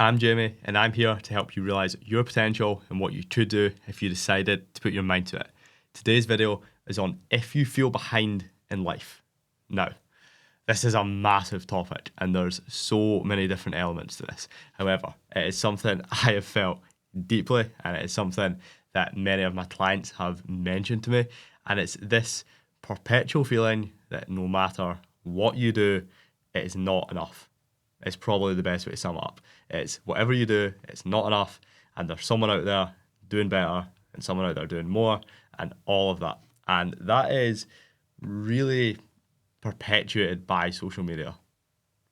I'm Jamie, and I'm here to help you realize your potential and what you could do if you decided to put your mind to it. Today's video is on if you feel behind in life. Now, this is a massive topic, and there's so many different elements to this. However, it is something I have felt deeply, and it is something that many of my clients have mentioned to me, and it's this perpetual feeling that no matter what you do, it is not enough. It's probably the best way to sum it up. It's whatever you do, it's not enough, and there's someone out there doing better, and someone out there doing more, and all of that. And that is really perpetuated by social media,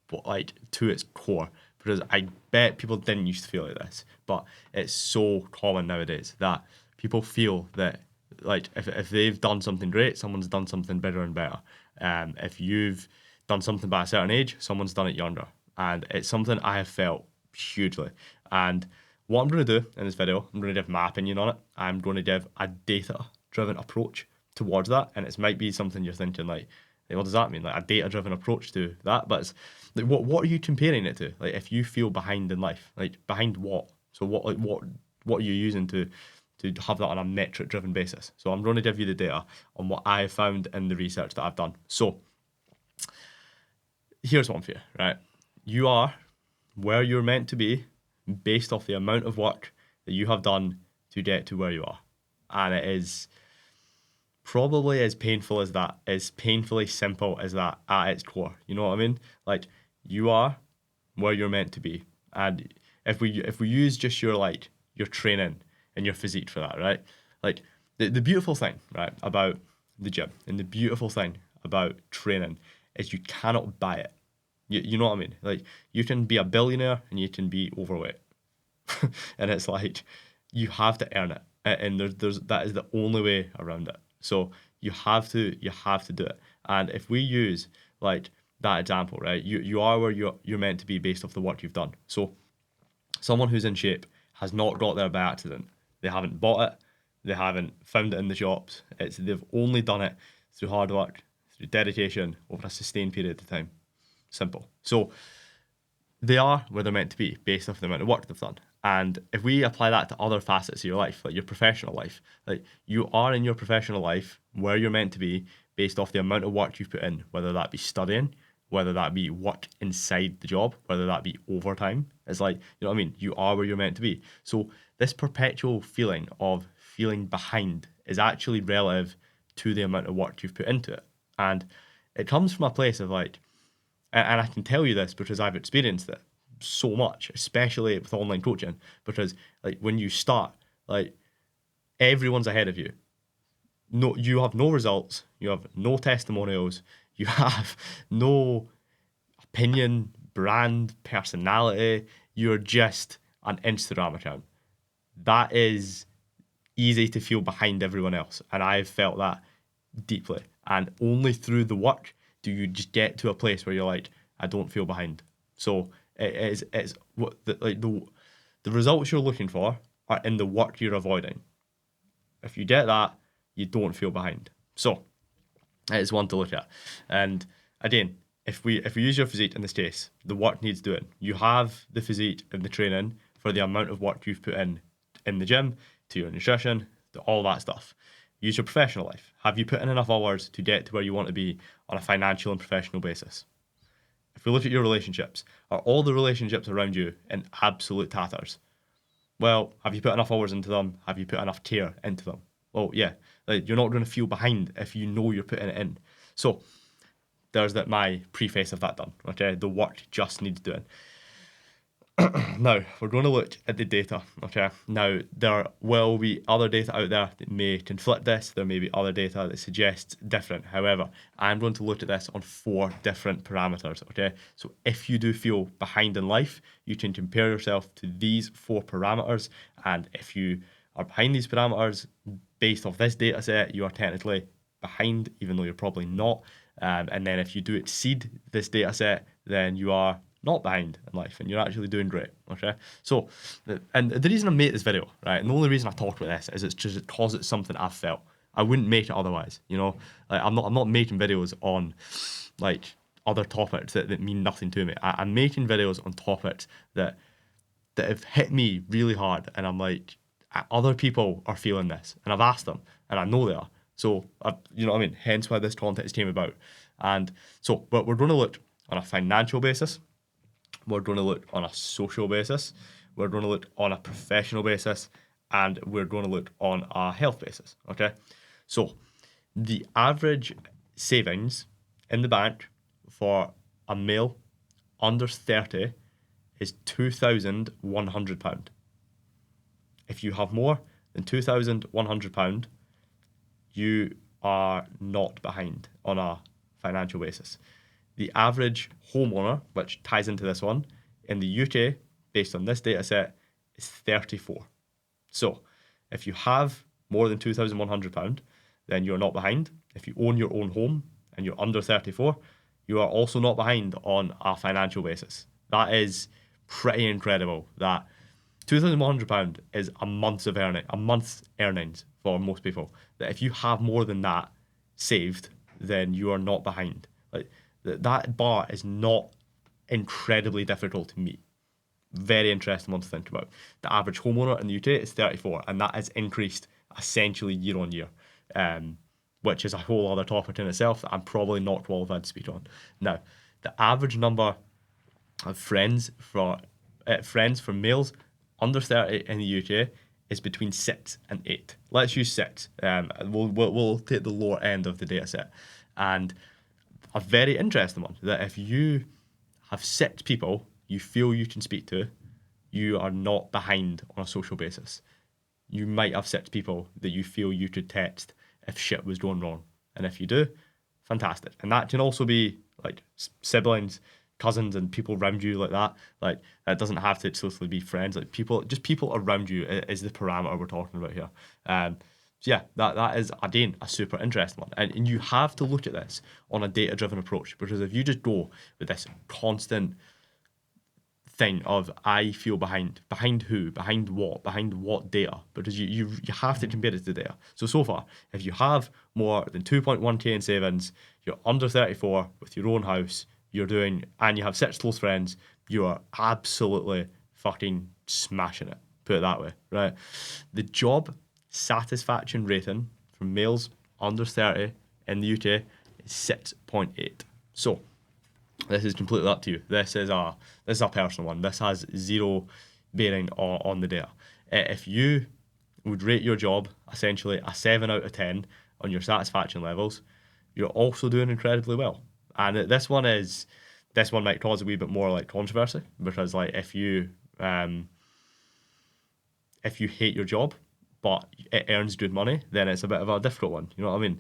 but like to its core. Because I bet people didn't used to feel like this, but it's so common nowadays that people feel that like if they've done something great, someone's done something bigger and better. If you've done something by a certain age, someone's done it younger. And it's something I have felt hugely. And what I'm going to do in this video, I'm going to give my opinion on it. I'm going to give a data-driven approach towards that. And it might be something you're thinking like, what does that mean? Like a data-driven approach to that? But it's like, what are you comparing it to? Like if you feel behind in life, like behind what? So what are you using to have that on a metric-driven basis? So I'm going to give you the data on what I have found in the research that I've done. So here's one for you, right? You are where you're meant to be based off the amount of work that you have done to get to where you are. And it is probably as painful as that, as painfully simple as that at its core. You know what I mean? Like you are where you're meant to be. And if we use just your training and your physique for that, right? Like the beautiful thing, right, about the gym and the beautiful thing about training is you cannot buy it. You know what I mean? Like you can be a billionaire and you can be overweight, and it's like you have to earn it, and there's that is the only way around it. So you have to do it. And if we use like that example, right? You are where you're meant to be based off the work you've done. So someone who's in shape has not got there by accident. They haven't bought it. They haven't found it in the shops. They've only done it through hard work, through dedication over a sustained period of time. Simple. So they are where they're meant to be based off the amount of work they've done. And if we apply that to other facets of your life, like your professional life, like you are in your professional life where you're meant to be based off the amount of work you've put in, whether that be studying, whether that be work inside the job, whether that be overtime. It's like, you know what I mean? You are where you're meant to be. So this perpetual feeling of feeling behind is actually relative to the amount of work you've put into it. And it comes from a place of like, and I can tell you this because I've experienced it so much, especially with online coaching, because like when you start, like everyone's ahead of you. No, you have no results, you have no testimonials, you have no opinion, brand, personality, you're just an Instagram account. That is easy to feel behind everyone else. And I've felt that deeply. And only through the work do you just get to a place where you're like, I don't feel behind. So it's what the results you're looking for are in the work you're avoiding. If you get that, you don't feel behind. So it is one to look at. And again, if we use your physique in this case, the work needs doing. You have the physique and the training for the amount of work you've put in the gym, to your nutrition, to all that stuff. Use your professional life. Have you put in enough hours to get to where you want to be on a financial and professional basis? If we look at your relationships, are all the relationships around you in absolute tatters? Well, have you put enough hours into them? Have you put enough care into them? Well, yeah, like, you're not going to feel behind if you know you're putting it in. So there's my preface of that done. Okay, the work just needs doing. Now, we're going to look at the data, okay? Now, there will be other data out there that may conflict this. There may be other data that suggests different. However, I'm going to look at this on 4 different parameters, okay? So if you do feel behind in life, you can compare yourself to these 4 parameters. And if you are behind these parameters, based off this data set, you are technically behind, even though you're probably not. And then if you do exceed this data set, then you are not behind in life and you're actually doing great. Okay, so and the reason I made this video, right, and the only reason I talk about this is it's just because it's something I've felt. I wouldn't make it otherwise, you know. Like I'm not making videos on like other topics that mean nothing to me. I'm making videos on topics that that have hit me really hard, and I'm like, other people are feeling this, and I've asked them, and I know they are. So, you know what I mean? Hence why this content came about. And so, but we're going to look on a financial basis, we're going to look on a social basis, we're going to look on a professional basis, and we're going to look on a health basis. Okay. So, the average savings in the bank for a male under 30 is £2,100. If you have more than £2,100, you are not behind on a financial basis. The average homeowner, which ties into this one, in the UK, based on this data set, is 34. So if you have more than £2,100, then you're not behind. If you own your own home and you're under 34, you are also not behind on a financial basis. That is pretty incredible. That £2,100 is a month's earnings for most people. That if you have more than that saved, then you are not behind. Like that bar is not incredibly difficult to meet. Very interesting one to think about. The average homeowner in the UK is 34, and that has increased essentially year on year, which is a whole other topic in itself that I'm probably not qualified to speak on. Now, the average number of friends for males under 30 in the UK is between 6 and 8. Let's use 6. We'll take the lower end of the data set. And a very interesting one, that if you have 6 people you feel you can speak to, you are not behind on a social basis. You might have 6 people that you feel you could text if shit was going wrong. And if you do, fantastic. And that can also be like siblings, cousins, and people around you like that. Like that doesn't have to exclusively be friends. Like people around you is the parameter we're talking about here. So yeah, that is again a super interesting one. And you have to look at this on a data-driven approach, because if you just go with this constant thing of I feel behind who, behind what data, because you have to compare it to data. So far, if you have more than 2.1k in savings, you're under 34 with your own house, and you have 6 close friends, you are absolutely fucking smashing it, put it that way, right? The job satisfaction rating for males under 30 in the UK is 6.8. So this is completely up to you. This is a personal one. This has zero bearing on the data. If you would rate your job essentially a 7 out of 10 on your satisfaction levels, you're also doing incredibly well. And this one might cause a wee bit more like controversy, because like if you hate your job but it earns good money, then it's a bit of a difficult one. You know what I mean?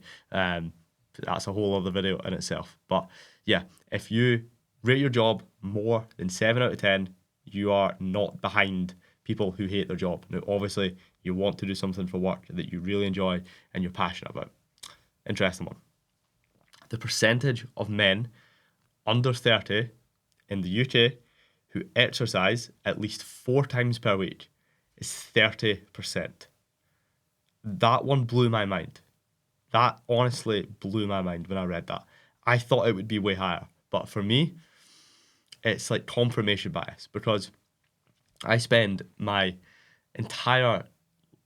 That's a whole other video in itself. But yeah, if you rate your job more than 7 out of 10, you are not behind people who hate their job. Now, obviously, you want to do something for work that you really enjoy and you're passionate about. Interesting one. The percentage of men under 30 in the UK who exercise at least 4 times per week is 30%. That one blew my mind. That honestly blew my mind when I read that. I thought it would be way higher. But for me, it's like confirmation bias, because I spend my entire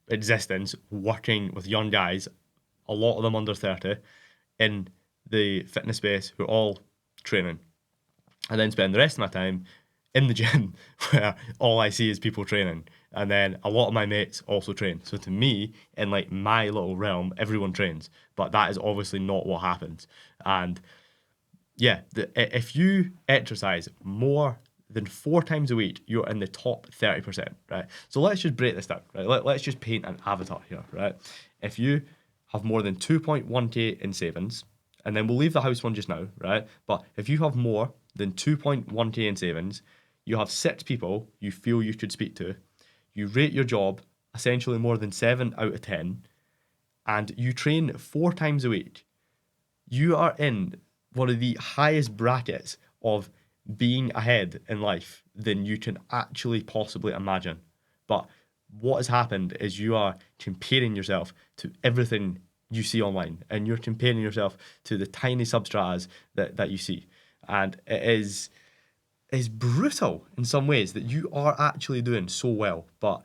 existence working with young guys, a lot of them under 30, in the fitness space who are all training. And then spend the rest of my time in the gym where all I see is people training. And then a lot of my mates also train. So to me, in like my little realm, everyone trains. But that is obviously not what happens. And yeah, if you exercise more than 4 times a week, you're in the top 30%, right? So let's just break this down, right? Let's just paint an avatar here, right? If you have more than 2.1k in savings, and then we'll leave the house one just now, right? But if you have more than 2.1k in savings, you have 6 people you feel you could speak to, you rate your job essentially more than 7 out of 10, and you train 4 times a week, you are in one of the highest brackets of being ahead in life than you can actually possibly imagine. But what has happened is you are comparing yourself to everything you see online, and you're comparing yourself to the tiny substratas that you see. And is brutal in some ways, that you are actually doing so well, but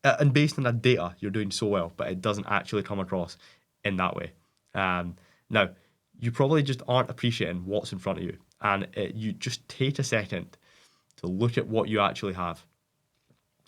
and based on that data, you're doing so well, but it doesn't actually come across in that way. Now, you probably just aren't appreciating what's in front of you, and you just take a second to look at what you actually have,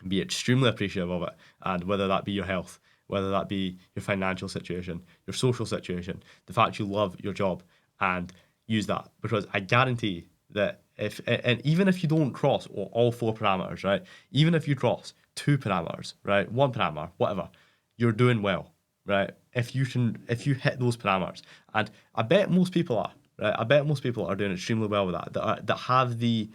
and be extremely appreciative of it, and whether that be your health, whether that be your financial situation, your social situation, the fact you love your job, and use that, because I guarantee that if, and even if you don't cross all four parameters, right? Even if you cross two parameters, right? One parameter, whatever, you're doing well, right? If you hit those parameters, and I bet most people are, right? I bet most people are doing extremely well with that have the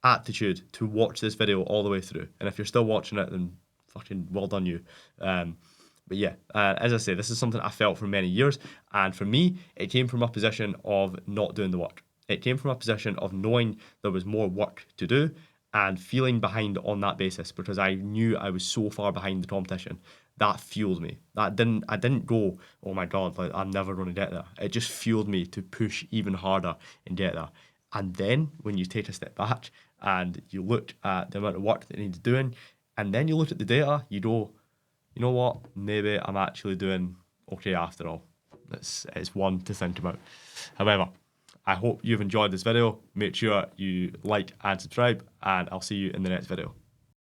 aptitude to watch this video all the way through. And if you're still watching it, then fucking well done you. But yeah, as I say, this is something I felt for many years. And for me, it came from a position of not doing the work. It came from a position of knowing there was more work to do and feeling behind on that basis, because I knew I was so far behind the competition. That fueled me. I didn't go, oh my God, like I'm never going to get there. It just fueled me to push even harder and get there. And then when you take a step back and you look at the amount of work that needs doing, and then you look at the data, you go, you know what? Maybe I'm actually doing okay after all. It's one to think about. However, I hope you've enjoyed this video. Make sure you like and subscribe, and I'll see you in the next video.